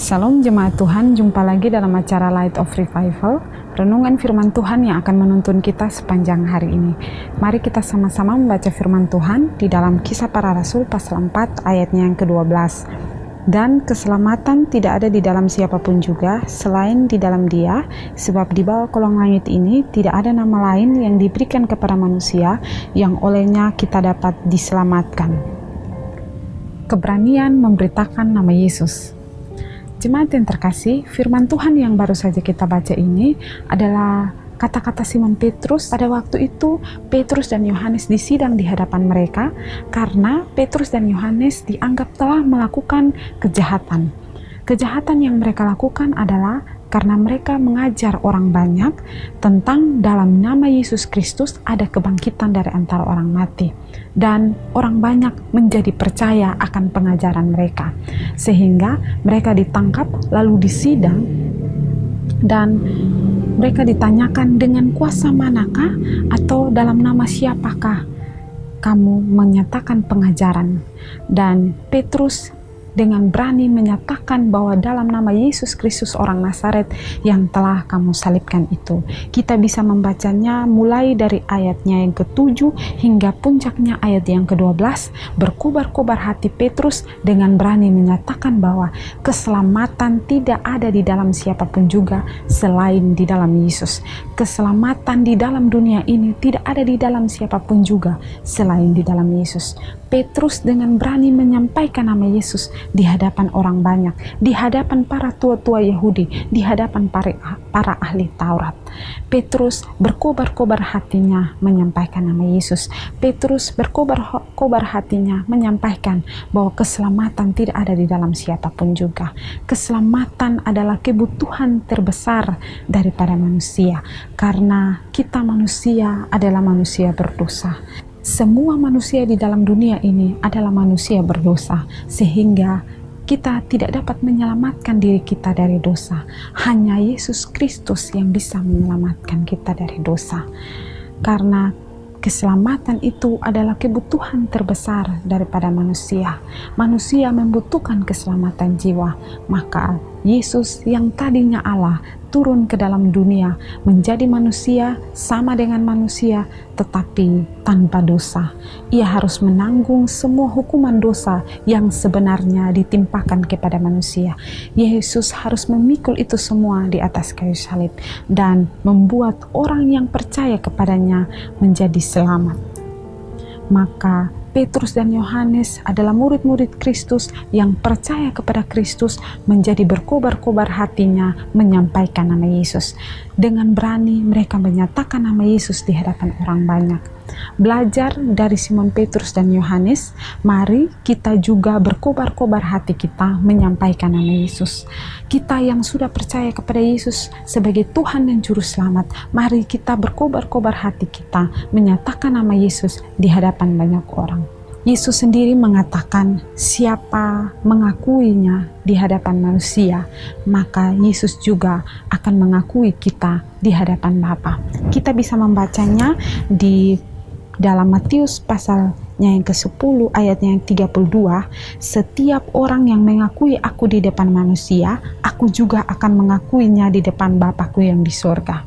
Salam jemaat Tuhan, jumpa lagi dalam acara Light of Revival, renungan firman Tuhan yang akan menuntun kita sepanjang hari ini. Mari kita sama-sama membaca firman Tuhan di dalam Kisah Para Rasul pasal 4 ayatnya yang ke-12. Dan keselamatan tidak ada di dalam siapapun juga selain di dalam Dia, sebab di bawah kolong langit ini tidak ada nama lain yang diberikan kepada manusia yang olehnya kita dapat diselamatkan. Keberanian memberitakan nama Yesus. Jemaat yang terkasih, firman Tuhan yang baru saja kita baca ini adalah kata-kata Simon Petrus. Pada waktu itu, Petrus dan Yohanes disidang di hadapan mereka karena Petrus dan Yohanes dianggap telah melakukan kejahatan. Kejahatan yang mereka lakukan adalah karena mereka mengajar orang banyak tentang dalam nama Yesus Kristus ada kebangkitan dari antara orang mati. Dan orang banyak menjadi percaya akan pengajaran mereka. Sehingga mereka ditangkap lalu disidang dan mereka ditanyakan dengan kuasa manakah atau dalam nama siapakah kamu menyatakan pengajaran. Dan Petrus dengan berani menyatakan bahwa dalam nama Yesus Kristus orang Nazaret yang telah kamu salibkan itu. Kita bisa membacanya mulai dari ayatnya yang ke-7 hingga puncaknya ayat yang ke-12. Berkobar-kobar hati Petrus dengan berani menyatakan bahwa keselamatan tidak ada di dalam siapapun juga selain di dalam Yesus. Keselamatan di dalam dunia ini tidak ada di dalam siapapun juga selain di dalam Yesus. Petrus dengan berani menyampaikan nama Yesus di hadapan orang banyak, di hadapan para tua-tua Yahudi, di hadapan para ahli Taurat. Petrus berkobar-kobar hatinya menyampaikan nama Yesus. Petrus berkobar-kobar hatinya menyampaikan bahwa keselamatan tidak ada di dalam siapapun juga. Keselamatan adalah kebutuhan terbesar daripada manusia, karena kita manusia adalah manusia berdosa. Semua manusia di dalam dunia ini adalah manusia berdosa, sehingga kita tidak dapat menyelamatkan diri kita dari dosa. Hanya Yesus Kristus yang bisa menyelamatkan kita dari dosa. Karena keselamatan itu adalah kebutuhan terbesar daripada manusia. Manusia membutuhkan keselamatan jiwa. Maka Yesus yang tadinya Allah turun ke dalam dunia menjadi manusia sama dengan manusia tetapi tanpa dosa. Ia harus menanggung semua hukuman dosa yang sebenarnya ditimpakan kepada manusia. Yesus harus memikul itu semua di atas kayu salib dan membuat orang yang percaya kepadanya menjadi selamat. Maka Petrus dan Yohanes adalah murid-murid Kristus yang percaya kepada Kristus, menjadi berkobar-kobar hatinya menyampaikan nama Yesus. Dengan berani mereka menyatakan nama Yesus di hadapan orang banyak. Belajar dari Simon Petrus dan Yohanes, mari kita juga berkobar-kobar hati kita menyampaikan nama Yesus. Kita yang sudah percaya kepada Yesus sebagai Tuhan dan Juru Selamat, mari kita berkobar-kobar hati kita menyatakan nama Yesus di hadapan banyak orang. Yesus sendiri mengatakan, siapa mengakuinya di hadapan manusia, maka Yesus juga akan mengakui kita di hadapan Bapa. Kita bisa membacanya di dalam Matius pasalnya yang ke-10 ayatnya yang 32, setiap orang yang mengakui aku di depan manusia, aku juga akan mengakuinya di depan Bapa-Ku yang di sorga.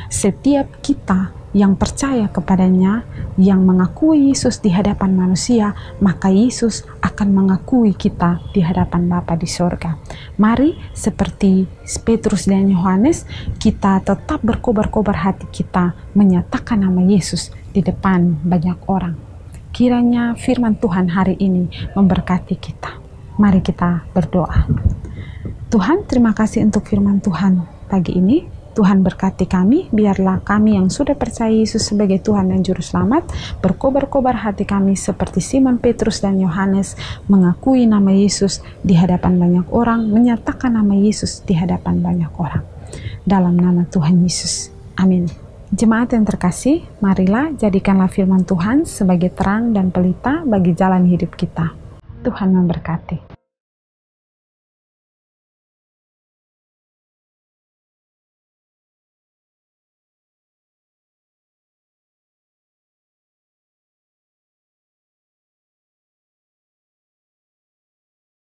Setiap kita yang percaya kepadanya, yang mengakui Yesus di hadapan manusia, maka Yesus akan mengakui kita di hadapan Bapa di sorga. Mari seperti Petrus dan Yohanes, kita tetap berkobar-kobar hati kita menyatakan nama Yesus di depan banyak orang. Kiranya firman Tuhan hari ini memberkati kita. Mari kita berdoa. Tuhan, terima kasih untuk firman Tuhan pagi ini. Tuhan berkati kami, biarlah kami yang sudah percaya Yesus sebagai Tuhan dan Juru Selamat, berkobar-kobar hati kami seperti Simon Petrus dan Yohanes, mengakui nama Yesus di hadapan banyak orang, menyatakan nama Yesus di hadapan banyak orang. Dalam nama Tuhan Yesus. Amin. Jemaat yang terkasih, marilah jadikanlah firman Tuhan sebagai terang dan pelita bagi jalan hidup kita. Tuhan memberkati.